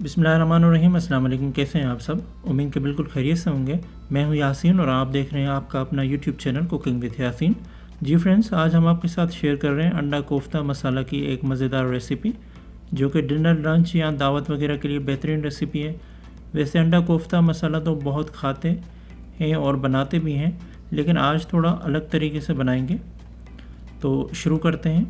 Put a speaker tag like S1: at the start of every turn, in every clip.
S1: बिस्मिल्लाहिर्रहमानिर्रहीम। अस्सलाम वालेकुम। कैसे हैं आप सब? उम्मीद के बिल्कुल खैरियत से होंगे। मैं हूं यासीन और आप देख रहे हैं आपका अपना YouTube channel cooking with Yaseen. जी फ्रेंड्स, आज हम आपके साथ शेयर कर रहे हैं अंडा कोफ्ता मसाला की एक मज़ेदार रेसिपी, जो कि डिनर, लंच या दावत वगैरह के लिए बेहतरीन रेसिपी है। वैसे अंडा कोफ्ता मसाला तो बहुत खाते हैं और बनाते भी हैं, लेकिन आज थोड़ा अलग तरीके से बनाएंगे। तो शुरू करते हैं।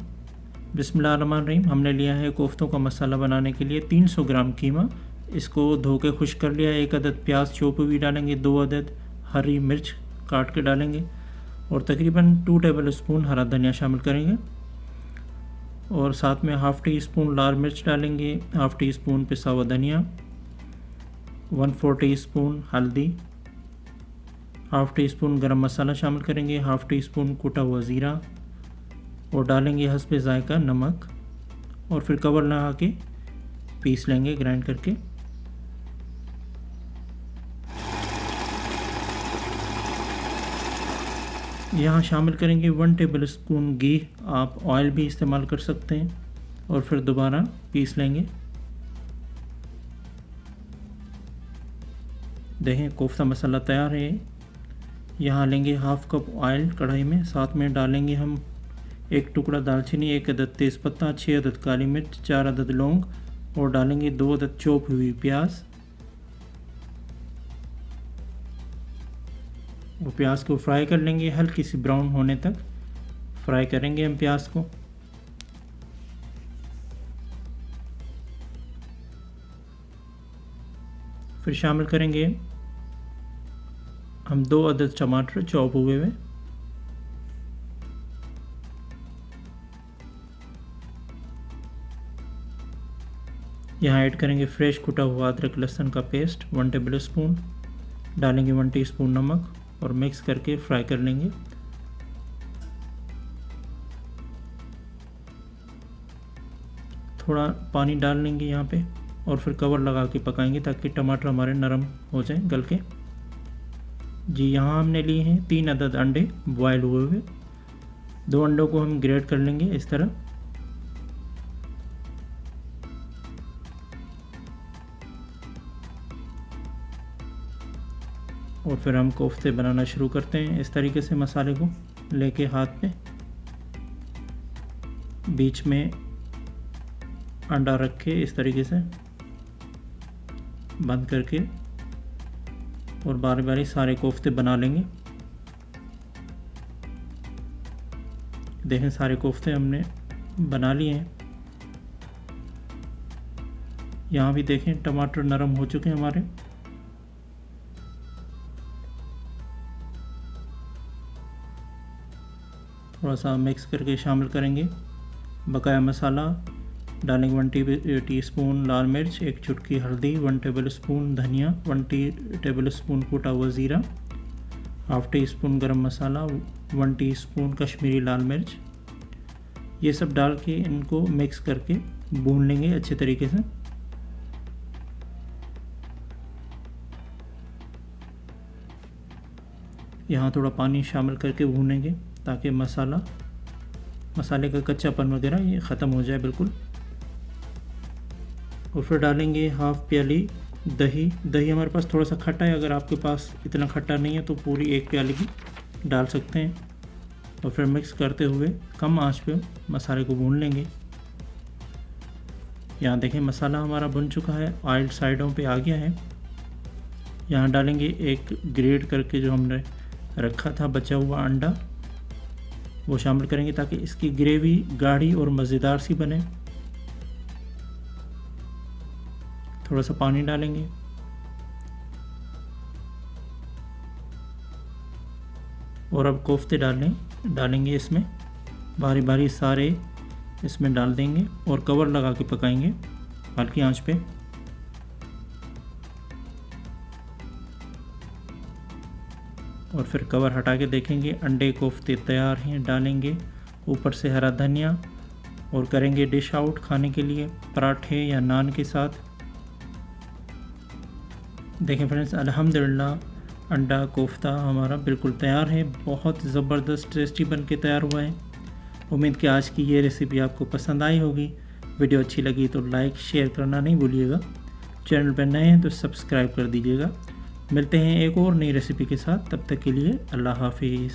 S1: बिस्मिल्लाहिर्रहमानिर्रहीम। हमने लिया है कोफ्तों का मसाला बनाने के लिए 300 ग्राम कीमा। इसको धो के खुश कर लिया। 1 अदद प्याज चॉप हुई डालेंगे, 2 अदद हरी मिर्च काट के डालेंगे और तकरीबन 2 टेबल स्पून हरा धनिया शामिल करेंगे और साथ में हाफ़ टी स्पून लाल मिर्च डालेंगे, हाफ़ टी स्पून पिसा हुआ धनिया, 1/4 टी स्पून हल्दी, हाफ़ टी स्पून गरम मसाला शामिल करेंगे, हाफ़ टी स्पून कुटा हुआ ज़ीरा और डालेंगे हस्बे ज़ायका नमक और फिर कवर लगा के पीस लेंगे ग्राइंड करके। यहाँ शामिल करेंगे 1 टेबल स्पून घी। आप ऑयल भी इस्तेमाल कर सकते हैं और फिर दोबारा पीस लेंगे। देखें कोफ्ता मसाला तैयार है। यहाँ लेंगे हाफ़ कप ऑयल कढ़ाई में, साथ में डालेंगे हम 1 टुकड़ा दालचीनी, 1 अदद तेज़पत्ता, 6 अदद काली मिर्च, 4 अदद लौंग और डालेंगे 2 अदद चॉप हुई प्याज। वो प्याज को फ्राई कर लेंगे, हल्की सी ब्राउन होने तक फ्राई करेंगे हम प्याज को। फिर शामिल करेंगे हम 2 अदद टमाटर चॉप हुए हुए। यहाँ ऐड करेंगे फ्रेश कुटा हुआ अदरक लहसुन का पेस्ट 1 टेबल स्पून। डालेंगे 1 टीस्पून नमक और मिक्स करके फ्राई कर लेंगे। थोड़ा पानी डाल लेंगे यहाँ पे और फिर कवर लगा के पकाएंगे ताकि टमाटर हमारे नरम हो जाएं गल के। जी, यहाँ हमने लिए हैं 3 अदद अंडे बॉयल हुए हुए। 2 अंडों को हम ग्रेट कर लेंगे इस तरह। और फिर हम कोफ्ते बनाना शुरू करते हैं। इस तरीके से मसाले को लेके हाथ में बीच में अंडा रख के इस तरीके से बंद करके और बारी बारी सारे कोफ्ते बना लेंगे। देखें सारे कोफ्ते हमने बना लिए हैं। यहाँ भी देखें टमाटर नरम हो चुके हैं हमारे। थोड़ा सा मिक्स करके शामिल करेंगे बकाया मसाला। डालेंगे 1 टीस्पून लाल मिर्च, 1 चुटकी हल्दी, 1 टेबल स्पून धनिया, 1 टेबल स्पून कुटा हुआ ज़ीरा, हाफ़ टी स्पून गरम मसाला, 1 टीस्पून कश्मीरी लाल मिर्च। ये सब डाल के इनको मिक्स करके भून लेंगे अच्छे तरीके से। यहाँ थोड़ा पानी शामिल करके भूनेंगे ताकि मसाले का कच्चापन वगैरह ये ख़त्म हो जाए बिल्कुल। और फिर डालेंगे हाफ़ प्याली दही हमारे पास थोड़ा सा खट्टा है, अगर आपके पास इतना खट्टा नहीं है तो पूरी 1 प्याली की डाल सकते हैं। और फिर मिक्स करते हुए कम आंच पे मसाले को भून लेंगे। यहाँ देखें मसाला हमारा भुन चुका है, ऑयल साइडों पे आ गया है। यहाँ डालेंगे एक ग्रेट करके जो हमने रखा था बचा हुआ अंडा, वो शामिल करेंगे ताकि इसकी ग्रेवी गाढ़ी और मज़ेदार सी बने। थोड़ा सा पानी डालेंगे और अब कोफ्ते डालेंगे इसमें बारी बारी सारे इसमें डाल देंगे और कवर लगा के पकाएंगे हल्की आंच पे। और फिर कवर हटा के देखेंगे अंडे कोफ्ते तैयार हैं। डालेंगे ऊपर से हरा धनिया और करेंगे डिश आउट खाने के लिए पराठे या नान के साथ। देखें फ्रेंड्स, अल्हम्दुलिल्लाह अंडा कोफ्ता हमारा बिल्कुल तैयार है। बहुत ज़बरदस्त टेस्टी बन के तैयार हुआ है। उम्मीद कि आज की ये रेसिपी आपको पसंद आई होगी। वीडियो अच्छी लगी तो लाइक शेयर करना नहीं भूलिएगा। चैनल पर नए हैं तो सब्सक्राइब कर दीजिएगा। मिलते हैं एक और नई रेसिपी के साथ, तब तक के लिए अल्लाह हाफिज़।